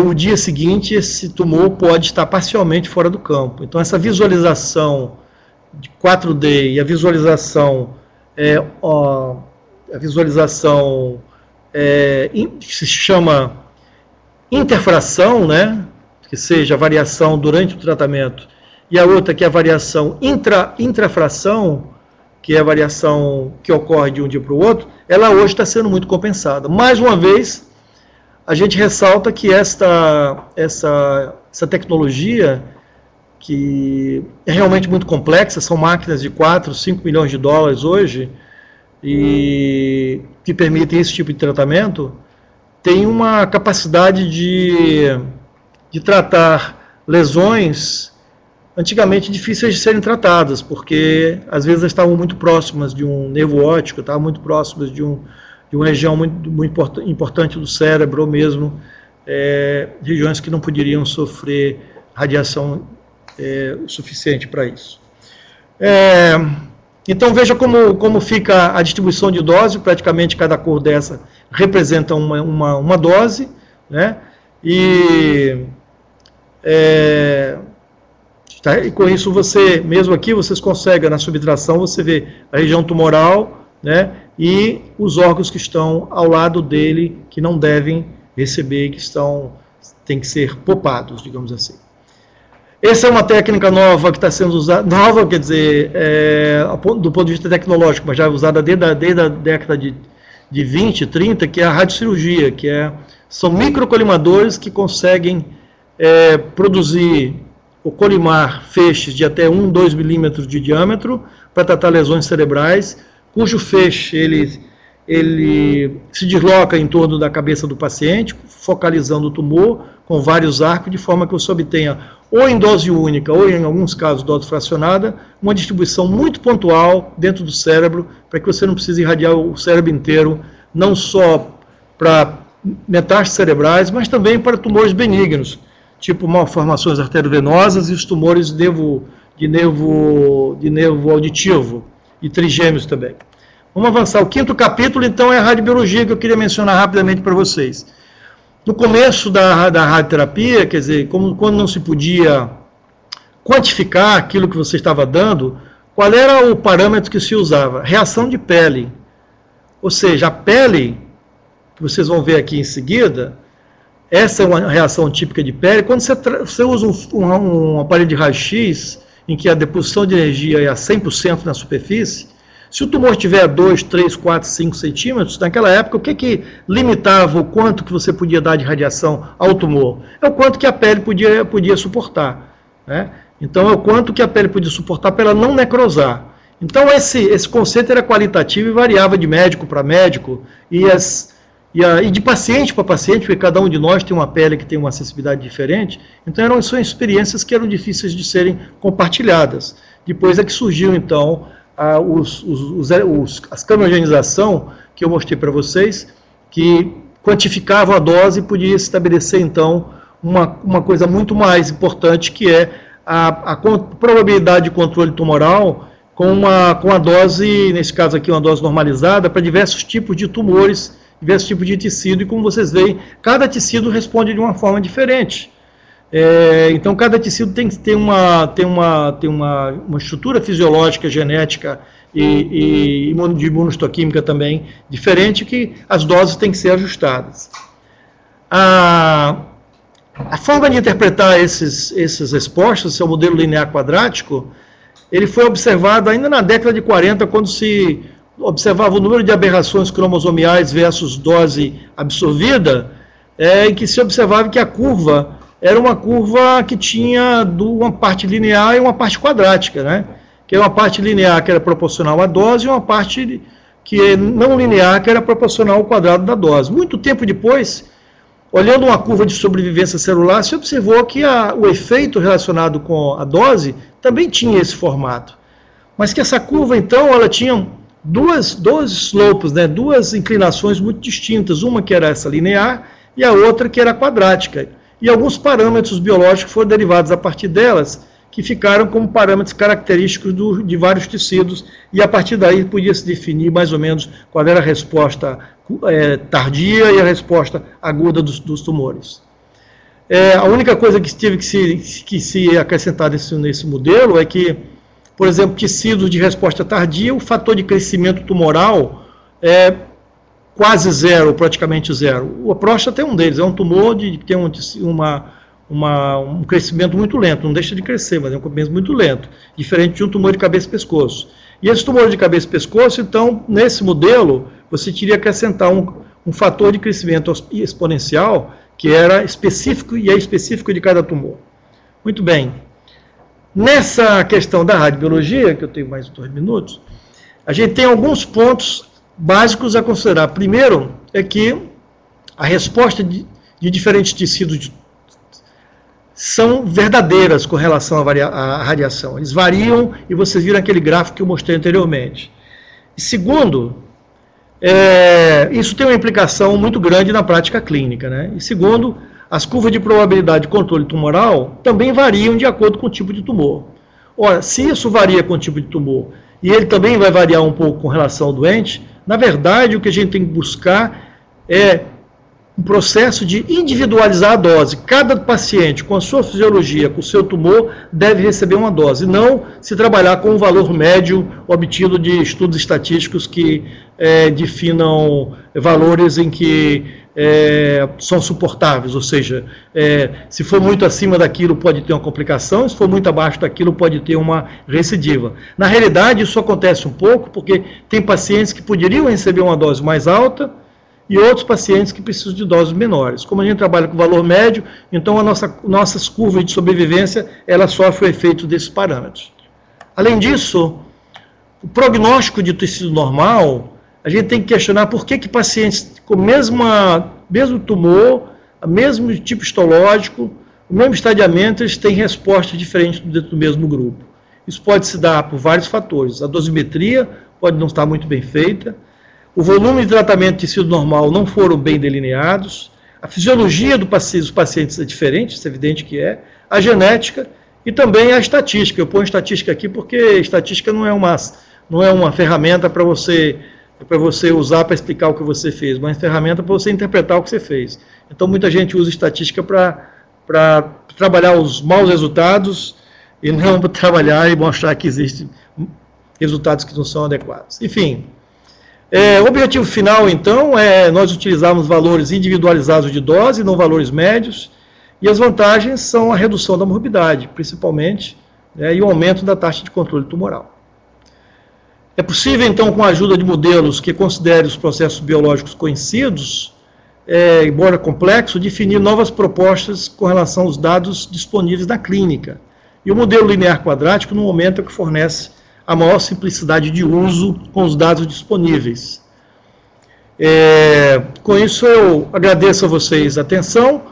o dia seguinte esse tumor pode estar parcialmente fora do campo. Então essa visualização de 4D e a visualização que se chama interfração, né? Que seja a variação durante o tratamento, e a outra que é a variação intrafração, que é a variação que ocorre de um dia para o outro, ela hoje está sendo muito compensada. Mais uma vez, a gente ressalta que essa tecnologia, que é realmente muito complexa, são máquinas de 4, 5 milhões de dólares hoje, e que permitem esse tipo de tratamento, tem uma capacidade de tratar lesões antigamente difíceis de serem tratadas, porque às vezes elas estavam muito próximas de um nervo óptico, estavam muito próximas de uma região muito importante do cérebro, ou mesmo regiões que não poderiam sofrer radiação suficiente para isso. Então veja como fica a distribuição de dose. Praticamente cada cor dessa representa uma dose, né? E com isso mesmo aqui, vocês conseguem, na subtração, você vê a região tumoral, né? E os órgãos que estão ao lado dele, que não devem receber, têm que ser poupados, digamos assim. Essa é uma técnica nova que está sendo usada, nova, quer dizer, do ponto de vista tecnológico, mas já é usada desde a década de 20, 30, que é a radiocirurgia, são microcolimadores que conseguem produzir ou colimar feixes de até 1, 2 milímetros de diâmetro para tratar lesões cerebrais cujo feixe ele se desloca em torno da cabeça do paciente, focalizando o tumor com vários arcos, de forma que você obtenha, ou em dose única, ou em alguns casos dose fracionada, uma distribuição muito pontual dentro do cérebro, para que você não precise irradiar o cérebro inteiro, não só para metástases cerebrais, mas também para tumores benignos, tipo malformações arteriovenosas e os tumores de nervo auditivo e trigêmeos também. Vamos avançar. O quinto capítulo, então, é a radiobiologia, que eu queria mencionar rapidamente para vocês. No começo da radioterapia, quer dizer, quando não se podia quantificar aquilo que você estava dando, qual era o parâmetro que se usava? Reação de pele. Ou seja, a pele, que vocês vão ver aqui em seguida, essa é uma reação típica de pele. Quando você usa um aparelho de raio-x, em que a deposição de energia é a 100% na superfície, se o tumor tiver a 2, 3, 4, 5 centímetros, naquela época, o que limitava o quanto que você podia dar de radiação ao tumor? É o quanto que a pele podia suportar, né? Então, é o quanto que a pele podia suportar para ela não necrosar. Então, esse conceito era qualitativo e variava de médico para médico, e de paciente para paciente, porque cada um de nós tem uma pele que tem uma sensibilidade diferente. Então, são experiências que eram difíceis de serem compartilhadas. Depois é que surgiu, então, as criogenização que eu mostrei para vocês, que quantificavam a dose e podia estabelecer, então, uma coisa muito mais importante, que é a probabilidade de controle tumoral com a dose, nesse caso aqui, uma dose normalizada, para diversos tipos de tumores, diversos tipos de tecido, e como vocês veem, cada tecido responde de uma forma diferente. Então, cada tecido tem que ter uma estrutura fisiológica, genética e de imunohistoquímica também diferente, que as doses têm que ser ajustadas. A forma de interpretar essas respostas, esse é o modelo linear quadrático, ele foi observado ainda na década de 40, quando se observava o número de aberrações cromossomiais versus dose absorvida, em que se observava que a curva era uma curva que tinha uma parte linear e uma parte quadrática, né? Que é uma parte linear que era proporcional à dose e uma parte que é não linear que era proporcional ao quadrado da dose. Muito tempo depois, olhando uma curva de sobrevivência celular, se observou que o efeito relacionado com a dose também tinha esse formato. Mas que essa curva, então, ela tinha dois slopes, né? Duas inclinações muito distintas, uma que era essa linear e a outra que era quadrática. E alguns parâmetros biológicos foram derivados a partir delas, que ficaram como parâmetros característicos de vários tecidos, e a partir daí podia-se definir mais ou menos qual era a resposta tardia e a resposta aguda dos tumores. A única coisa que teve que se acrescentar nesse modelo é que, por exemplo, tecidos de resposta tardia, o fator de crescimento tumoral é quase zero, praticamente zero. A próstata é um deles, é um tumor que tem um crescimento muito lento, não deixa de crescer, mas é um crescimento muito lento, diferente de um tumor de cabeça e pescoço. E esse tumor de cabeça e pescoço, então, nesse modelo, você teria que acrescentar um fator de crescimento exponencial, que era específico e é específico de cada tumor. Muito bem. Nessa questão da radiobiologia, que eu tenho mais 2 minutos, a gente tem alguns pontos básicos a considerar. Primeiro é que a resposta de diferentes tecidos são verdadeiras com relação à radiação. Eles variam e vocês viram aquele gráfico que eu mostrei anteriormente. E segundo, isso tem uma implicação muito grande na prática clínica, né? E segundo, as curvas de probabilidade de controle tumoral também variam de acordo com o tipo de tumor. Ora, se isso varia com o tipo de tumor e ele também vai variar um pouco com relação ao doente, na verdade, o que a gente tem que buscar é um processo de individualizar a dose. Cada paciente, com a sua fisiologia, com o seu tumor, deve receber uma dose, não se trabalhar com um valor médio obtido de estudos estatísticos que definam valores em que são suportáveis, ou seja, se for muito acima daquilo pode ter uma complicação, se for muito abaixo daquilo pode ter uma recidiva. Na realidade, isso acontece um pouco porque tem pacientes que poderiam receber uma dose mais alta e outros pacientes que precisam de doses menores. Como a gente trabalha com valor médio, então nossas curvas de sobrevivência, elas sofrem o efeito desses parâmetros. Além disso, o prognóstico de tecido normal, a gente tem que questionar por que pacientes com o mesmo tumor, o mesmo tipo histológico, o mesmo estadiamento, eles têm respostas diferentes dentro do mesmo grupo. Isso pode se dar por vários fatores. A dosimetria pode não estar muito bem feita, o volume de tratamento de tecido normal não foram bem delineados, a fisiologia dos pacientes é diferente, isso é evidente que é, a genética e também a estatística. Eu ponho estatística aqui porque estatística não é uma ferramenta para você usar para explicar o que você fez, mas é uma ferramenta para você interpretar o que você fez. Então, muita gente usa estatística para trabalhar os maus resultados e não para trabalhar e mostrar que existem resultados que não são adequados. Enfim, o objetivo final, então, é nós utilizarmos valores individualizados de dose, não valores médios, e as vantagens são a redução da morbidade, principalmente, e o aumento da taxa de controle tumoral. É possível, então, com a ajuda de modelos que considerem os processos biológicos conhecidos, embora complexo, definir novas propostas com relação aos dados disponíveis na clínica. E o modelo linear quadrático, no momento, é o que fornece a maior simplicidade de uso com os dados disponíveis. Com isso, eu agradeço a vocês a atenção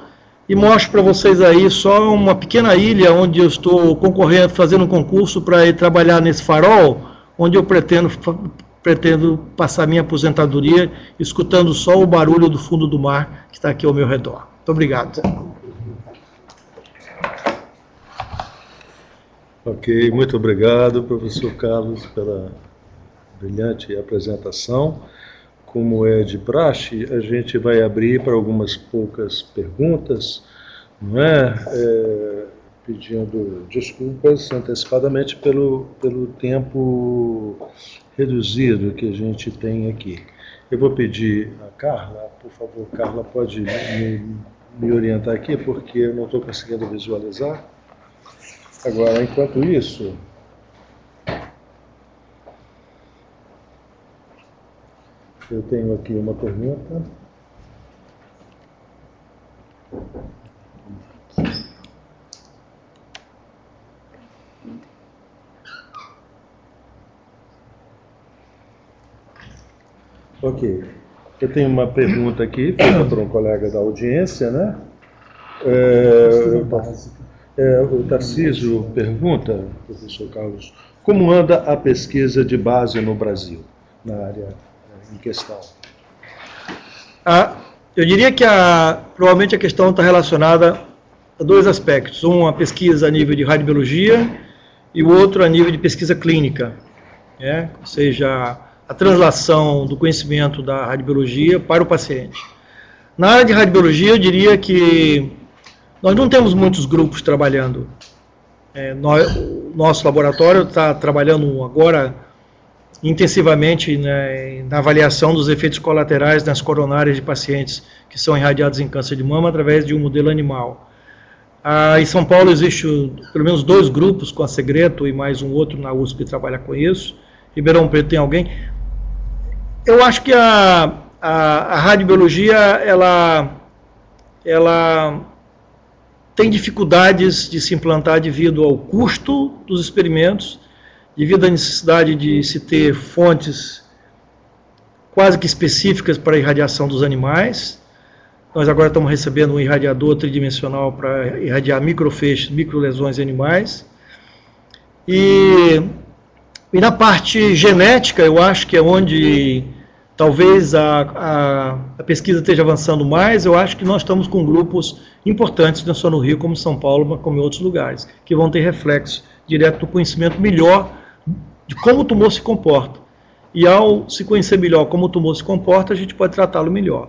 e mostro para vocês aí só uma pequena ilha onde eu estou concorrendo, fazendo um concurso para ir trabalhar nesse farol, onde eu pretendo passar minha aposentadoria escutando só o barulho do fundo do mar que está aqui ao meu redor. Muito obrigado. Ok, muito obrigado, professor Carlos, pela brilhante apresentação. Como é de praxe, a gente vai abrir para algumas poucas perguntas, não é? Pedindo desculpas antecipadamente pelo tempo reduzido que a gente tem aqui. Eu vou pedir a Carla, por favor, Carla, pode me orientar aqui, porque eu não estou conseguindo visualizar. Agora, enquanto isso, eu tenho aqui uma pergunta. Ok. Eu tenho uma pergunta aqui, feita por um colega da audiência, né? O Tarcísio pergunta, professor Carlos, como anda a pesquisa de base no Brasil, na área em questão? Eu diria que provavelmente a questão está relacionada a dois aspectos. Um, a pesquisa a nível de radiobiologia e o outro a nível de pesquisa clínica, ou seja, a translação do conhecimento da radiobiologia para o paciente. Na área de radiobiologia, eu diria que nós não temos muitos grupos trabalhando. O nosso laboratório está trabalhando agora intensivamente na avaliação dos efeitos colaterais nas coronárias de pacientes que são irradiados em câncer de mama através de um modelo animal. Em São Paulo existe pelo menos 2 grupos com a Segreto e mais um outro na USP que trabalha com isso. Ribeirão Preto tem alguém. Eu acho que a radiobiologia, ela tem dificuldades de se implantar devido ao custo dos experimentos, devido à necessidade de se ter fontes quase que específicas para a irradiação dos animais. Nós agora estamos recebendo um irradiador tridimensional para irradiar microfeixes, microlesões em animais. E na parte genética, eu acho que é onde talvez a pesquisa esteja avançando mais. Eu acho que nós estamos com grupos importantes, não só no Rio, como em São Paulo, mas como em outros lugares, que vão ter reflexo direto do conhecimento melhor de como o tumor se comporta. E ao se conhecer melhor como o tumor se comporta, a gente pode tratá-lo melhor.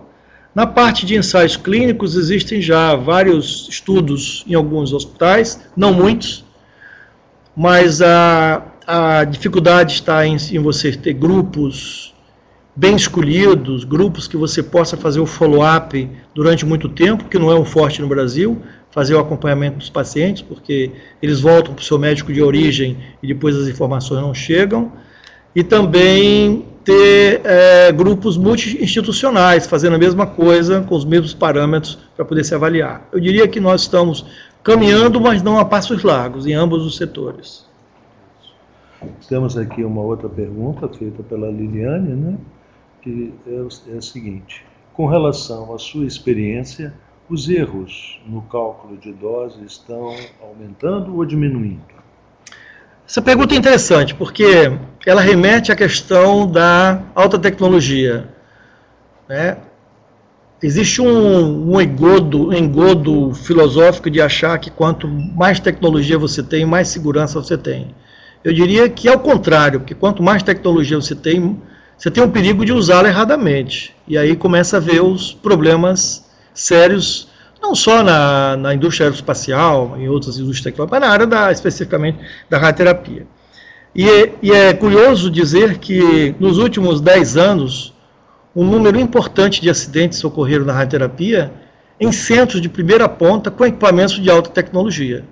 Na parte de ensaios clínicos, existem já vários estudos em alguns hospitais, não muitos, mas a dificuldade está em você ter grupos bem escolhidos, grupos que você possa fazer o follow-up durante muito tempo, que não é um forte no Brasil, fazer o acompanhamento dos pacientes, porque eles voltam para o seu médico de origem e depois as informações não chegam, e também ter grupos multi-institucionais fazendo a mesma coisa, com os mesmos parâmetros para poder se avaliar. Eu diria que nós estamos caminhando, mas não a passos largos, em ambos os setores. Temos aqui uma outra pergunta feita pela Liliane, né, que é a seguinte: com relação à sua experiência, os erros no cálculo de dose estão aumentando ou diminuindo? Essa pergunta é interessante, porque ela remete à questão da alta tecnologia, né? Existe um engodo filosófico de achar que quanto mais tecnologia você tem, mais segurança você tem. Eu diria que é o contrário, porque quanto mais tecnologia você tem um perigo de usá-la erradamente. E aí começa a ver os problemas sérios, não só na indústria aeroespacial, em outras indústrias tecnológicas, mas na área especificamente da radioterapia. E é curioso dizer que nos últimos 10 anos, um número importante de acidentes ocorreram na radioterapia em centros de primeira ponta com equipamentos de alta tecnologia.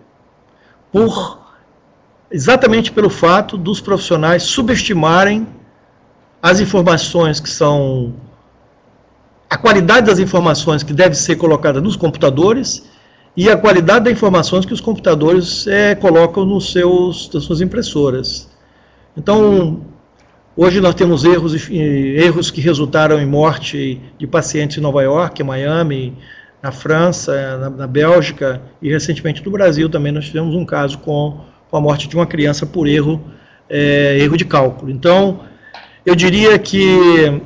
Exatamente pelo fato dos profissionais subestimarem as informações que são... a qualidade das informações que deve ser colocada nos computadores e a qualidade das informações que os computadores colocam nas suas impressoras. Então, hoje nós temos erros que resultaram em morte de pacientes em Nova York, em Miami, na França, na Bélgica e recentemente no Brasil também nós tivemos um caso com a morte de uma criança por erro de cálculo. Então, eu diria que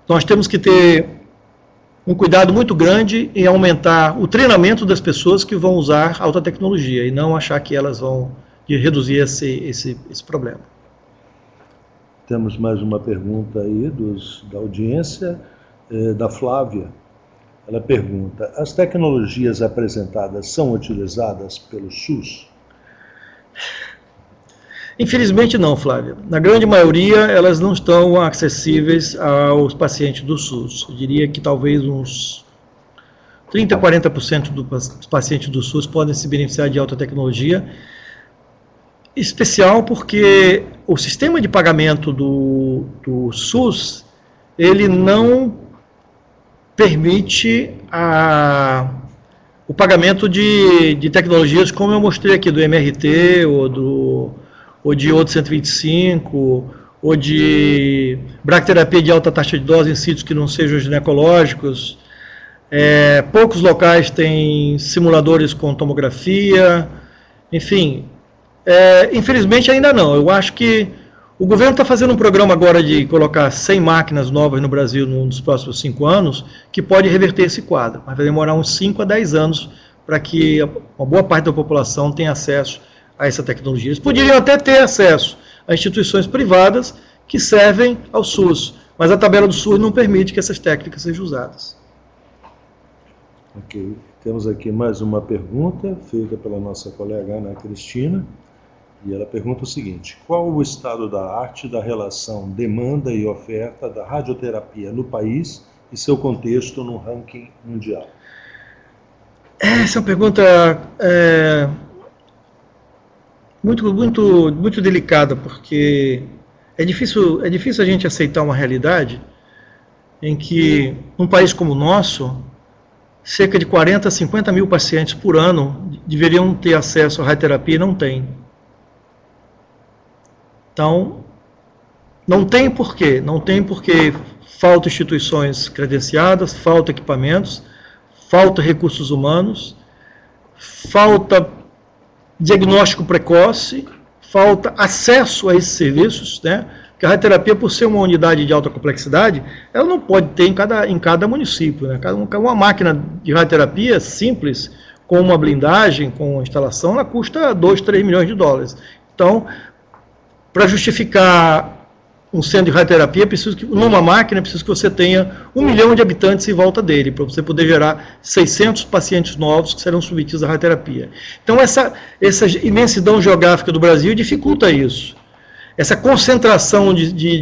nós temos que ter um cuidado muito grande em aumentar o treinamento das pessoas que vão usar alta tecnologia e não achar que elas vão reduzir esse problema. Temos mais uma pergunta aí da audiência, da Flávia. Ela pergunta: as tecnologias apresentadas são utilizadas pelo SUS? Infelizmente não, Flávia. Na grande maioria, elas não estão acessíveis aos pacientes do SUS. Eu diria que talvez uns 30% a 40% dos pacientes do SUS podem se beneficiar de alta tecnologia, especial porque o sistema de pagamento do SUS, ele não permite o pagamento de tecnologias como eu mostrei aqui, do MRT ou de outro 125, ou de bracterapia de alta taxa de dose em sítios que não sejam ginecológicos. Poucos locais têm simuladores com tomografia, enfim, infelizmente ainda não. Eu acho que o governo está fazendo um programa agora de colocar 100 máquinas novas no Brasil nos próximos 5 anos, que pode reverter esse quadro, mas vai demorar uns 5 a 10 anos para que uma boa parte da população tenha acesso a essa tecnologia. Eles poderiam até ter acesso a instituições privadas que servem ao SUS, mas a tabela do SUS não permite que essas técnicas sejam usadas. Ok. Temos aqui mais uma pergunta feita pela nossa colega Ana Cristina, e ela pergunta o seguinte: qual o estado da arte da relação demanda e oferta da radioterapia no país e seu contexto no ranking mundial? Essa é uma pergunta muito delicada, porque é difícil a gente aceitar uma realidade em que, num país como o nosso, cerca de 40 a 50 mil pacientes por ano deveriam ter acesso à radioterapia e não têm. Então, não tem porquê. Não tem porque faltam instituições credenciadas, falta equipamentos, falta recursos humanos, falta diagnóstico precoce, falta acesso a esses serviços, né? Porque a radioterapia, por ser uma unidade de alta complexidade, ela não pode ter em cada município, né? Uma máquina de radioterapia simples, com uma blindagem, com instalação, ela custa 2, 3 milhões de dólares. Então, para justificar um centro de radioterapia, numa máquina, precisa que você tenha 1 milhão de habitantes em volta dele, para você poder gerar 600 pacientes novos que serão submetidos à radioterapia. Então, essa imensidão geográfica do Brasil dificulta isso. Essa concentração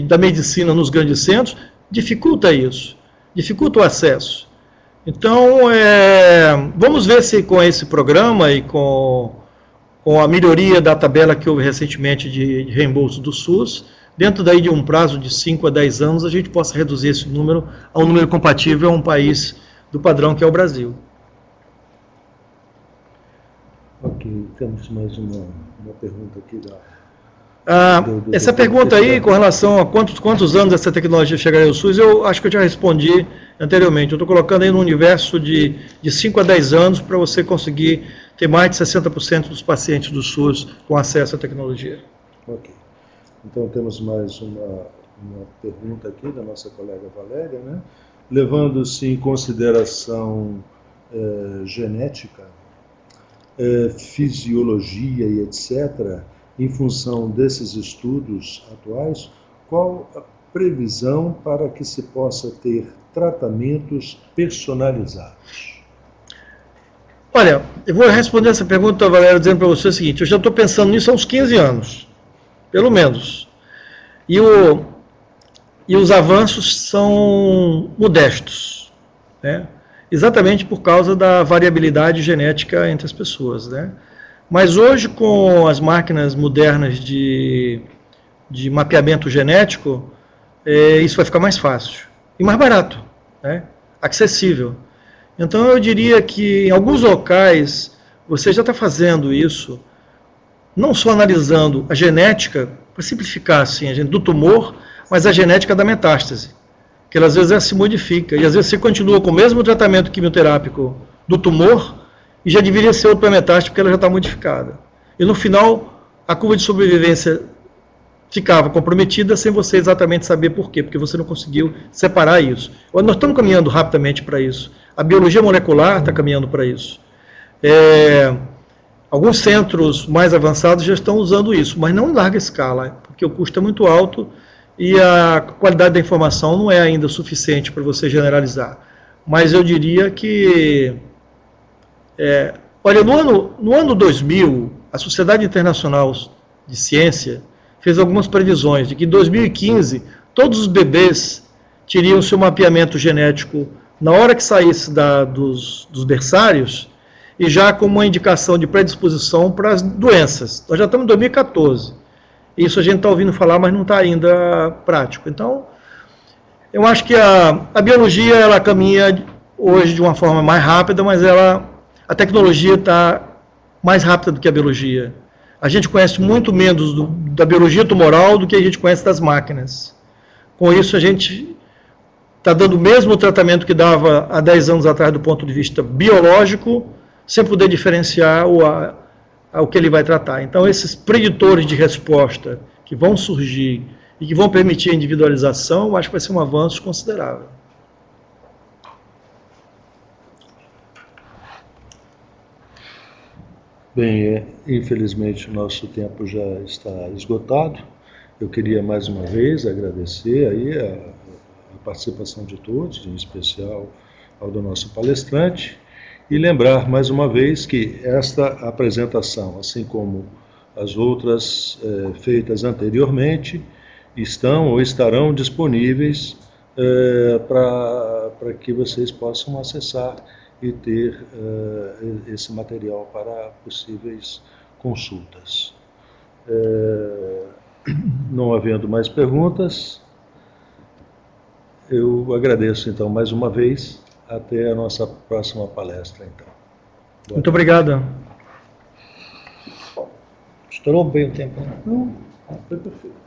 da medicina nos grandes centros dificulta isso, dificulta o acesso. Então, vamos ver se com esse programa e com a melhoria da tabela que houve recentemente de reembolso do SUS, dentro daí de um prazo de 5 a 10 anos, a gente possa reduzir esse número a um número compatível a um país do padrão que é o Brasil. Ok. Temos mais uma pergunta aqui da... Essa pergunta aí, com relação a quantos anos essa tecnologia chegaria ao SUS, eu acho que eu já respondi anteriormente. Eu estou colocando aí no universo de 5 a 10 anos para você conseguir ter mais de 60% dos pacientes do SUS com acesso à tecnologia. Ok. Então, temos mais uma pergunta aqui da nossa colega Valéria, né? Levando-se em consideração genética, fisiologia e etc., em função desses estudos atuais, qual a previsão para que se possa ter tratamentos personalizados? Olha, eu vou responder essa pergunta, Valéria, dizendo para você o seguinte: eu já estou pensando nisso há uns 15 anos, pelo menos. E os avanços são modestos, né? Exatamente por causa da variabilidade genética entre as pessoas, né? Mas hoje, com as máquinas modernas de mapeamento genético, isso vai ficar mais fácil e mais barato, né? Acessível. Então, eu diria que em alguns locais você já está fazendo isso, não só analisando a genética, para simplificar assim, do tumor, mas a genética da metástase, que ela, às vezes ela se modifica, e às vezes você continua com o mesmo tratamento quimioterápico do tumor, e já deveria ser outra metástase, porque ela já está modificada. E no final, a curva de sobrevivência ficava comprometida sem você exatamente saber por quê, porque você não conseguiu separar isso. Nós estamos caminhando rapidamente para isso. A biologia molecular está caminhando para isso. Alguns centros mais avançados já estão usando isso, mas não em larga escala, porque o custo é muito alto e a qualidade da informação não é ainda suficiente para você generalizar. Mas eu diria que... olha, no ano 2000, a Sociedade Internacional de Ciência fez algumas previsões de que em 2015 todos os bebês teriam seu mapeamento genético na hora que saísse dos berçários e já com uma indicação de predisposição para as doenças. Nós já estamos em 2014. Isso a gente está ouvindo falar, mas não está ainda prático. Então, eu acho que a biologia ela caminha hoje de uma forma mais rápida, mas a tecnologia está mais rápida do que a biologia. A gente conhece muito menos da biologia tumoral do que a gente conhece das máquinas. Com isso, a gente está dando o mesmo tratamento que dava há 10 anos atrás do ponto de vista biológico, sem poder diferenciar o que ele vai tratar. Então, esses preditores de resposta que vão surgir e que vão permitir a individualização, eu acho que vai ser um avanço considerável. Bem, infelizmente o nosso tempo já está esgotado. Eu queria mais uma vez agradecer aí a participação de todos, em especial ao do nosso palestrante, e lembrar mais uma vez que esta apresentação, assim como as outras feitas anteriormente, estão ou estarão disponíveis para que vocês possam acessar e ter esse material para possíveis consultas. Não havendo mais perguntas, eu agradeço então mais uma vez. Até a nossa próxima palestra, então. Muito obrigado. Estourou bem o tempo, né? Não, foi perfeito.